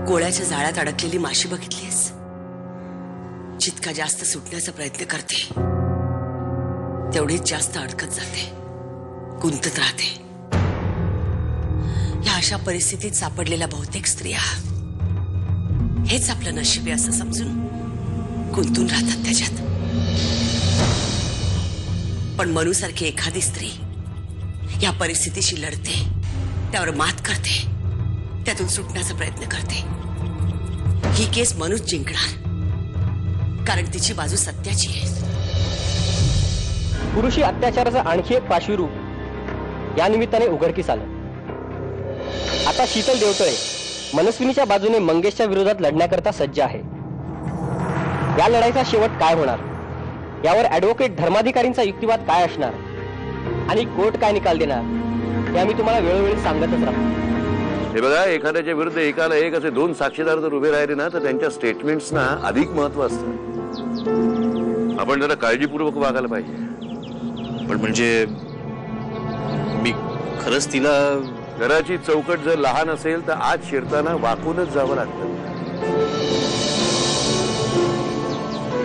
गोळ्याच्या जाळ्यात अडकलेली माशी बघितलीस? जितका जास्त सुटण्याचा प्रयत्न करते तेवढीच जास्त अडकत जाते, गुंतत राहते. या अशा परिस्थितीत सापडलेल्या बहुतेक स्त्रिया हेच आपलं नशीब आहे असं समजून गुंतून राहतात त्याच्यात. पण मनूसारखी एखादी स्त्री या परिस्थितीशी लढते, त्यावर मात करते, त्यातून सुटण्याचा प्रयत्न करते. ही केस मनूच जिंकणार, कारण तिची बाजू सत्याची आहे. पुरुषी अत्याचाराचं आणखी एक पाशवीरूप या निमित्ताने उघडकीस आलं. आता शीतल देवतळे मनस्विनीच्या बाजूने मंगेशच्या विरोधात लढण्याकरता सज्ज आहे. या लढाईचा शेवट काय होणार, यावर ॲडव्होकेट धर्माधिकारींचा युक्तिवाद काय असणार आणि कोर्ट काय निकाल देणार हे आम्ही तुम्हाला वेळोवेळी सांगतच राहतो. हे बघा, एखाद्याच्या विरुद्ध एकाला एक असे दोन साक्षीदार जर उभे राहिले ना तर त्यांच्या स्टेटमेंट्सना अधिक महत्व असतं. आपण जरा काळजीपूर्वक वागायला पाहिजे. पण म्हणजे मी खरंच तिला, घराची चौकट जर लहान असेल तर आत शिरताना वाकूनच जावं लागतं.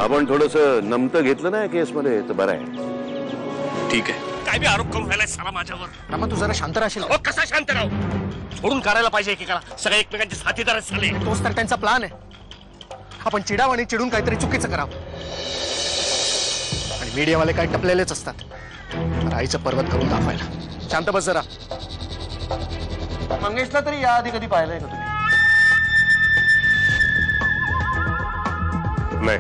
आपण थोडंसं नमतं घेतलं ना केसमध्ये तर बरं आहे. ठीक आहे. काय बी आरोप करून राहिलाय साला माझ्यावर. रामा तू जरा शांत राहशील? हो, कसा शांत राहू? सोडून काढायला पाहिजे एकेकाला. सगळे एकमेकांचे साथीदार झाले. तोच तर त्यांचा प्लान आहे. आपण चिडावं आणि चिडून काहीतरी चुकीचं करावं. आणि मीडियावाले काय टपलेलेच असतात राईचं पर्वत करून दाखवायला. शांत बस जरा. मंगेशला तरी याआधी कधी पाहिलंय का तुम्ही? नाही.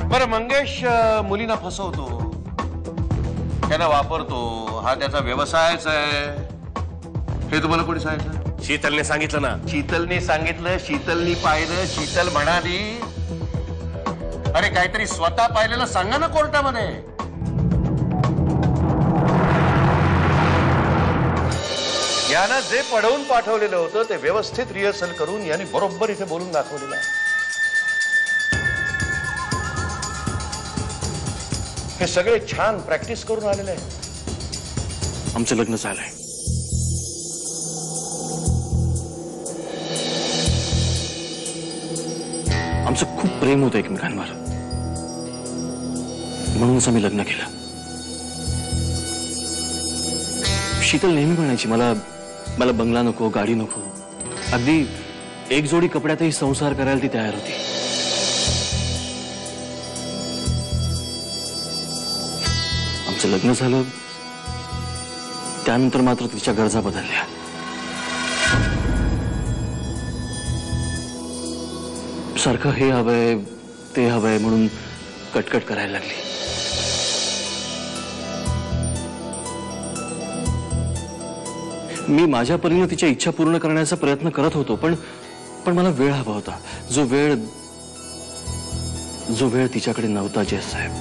बरं, मंगेश मुलींना फसवतो, त्यांना वापरतो, हा त्याचा व्यवसायच आहे, हे तुम्हाला कोणी सांगितलं? शीतलने सांगितलं ना. शीतलने सांगितलं, शीतलनी पाहिलं, शीतल म्हणाली. अरे काहीतरी स्वतः पाहिलेलं सांगा ना कोर्टामध्ये. यानं जे पढवून पाठवलेलं होतं ते व्यवस्थित रिहर्सल करून यांनी बरोबर इथे बोलून दाखवलेलं आहे. हे सगळे छान प्रॅक्टिस करून आलेले आहे. आमचं लग्न झालंय. आमचं खूप प्रेम होतं एकमेकांवर, म्हणूनच आम्ही लग्न केलं. शीतल नेहमी म्हणायची मला बंगला नको, गाडी नको. अगदी एक जोडी कपड्यातही संसार करायला ती तयार होती. आमचं लग्न झालं त्यानंतर मात्र तिच्या गरजा बदलल्या. सारखं हे हवंय ते हवंय म्हणून कटकट करायला लागली. मी माझ्या परीने तिच्या इच्छा पूर्ण करण्याचा प्रयत्न करत होतो, पण मला वेळ हवा होता. जो वेळ तिच्याकडे नव्हता. जज साहेब,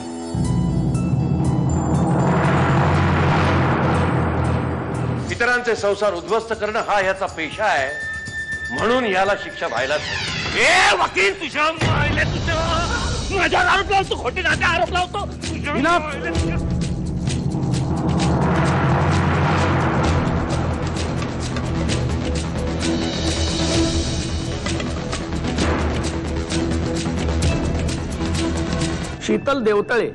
इतरांचे संसार उद्ध्वस्त करणं हा याचा पेशा आहे, म्हणून याला शिक्षा व्हायलाच. ए वकील, तुझ्या माझ्यावर आरोप लावतो, खोटे नाते आरोप लावतो. शीतल देवतळे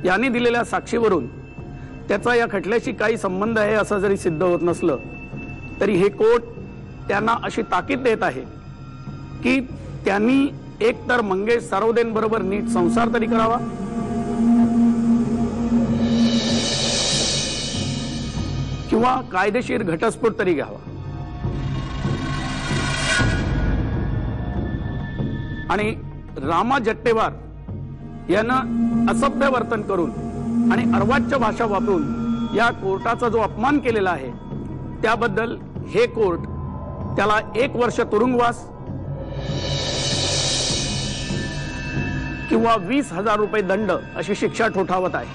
यांनी दिलेल्या साक्षीवरून त्याचा या खटल्याशी काही संबंध आहे असं जरी सिद्ध होत नसलं तरी हे कोर्ट त्यांना अशी ताकीद देत आहे की त्यांनी एकतर मंगेश सारोदेंबरोबर नीट संसार तरी करावा किंवा कायदेशीर घटस्फोट तरी घ्यावा. आणि रामा जट्टेवार यानं असभ्य वर्तन करून आणि अर्वाच्य भाषा वापरून या कोर्टाचा जो अपमान केलेला आहे त्याबद्दल हे कोर्ट त्याला 1 वर्ष तुरुंगवास किंवा 20,000 रुपये दंड अशी शिक्षा ठोठावत आहे.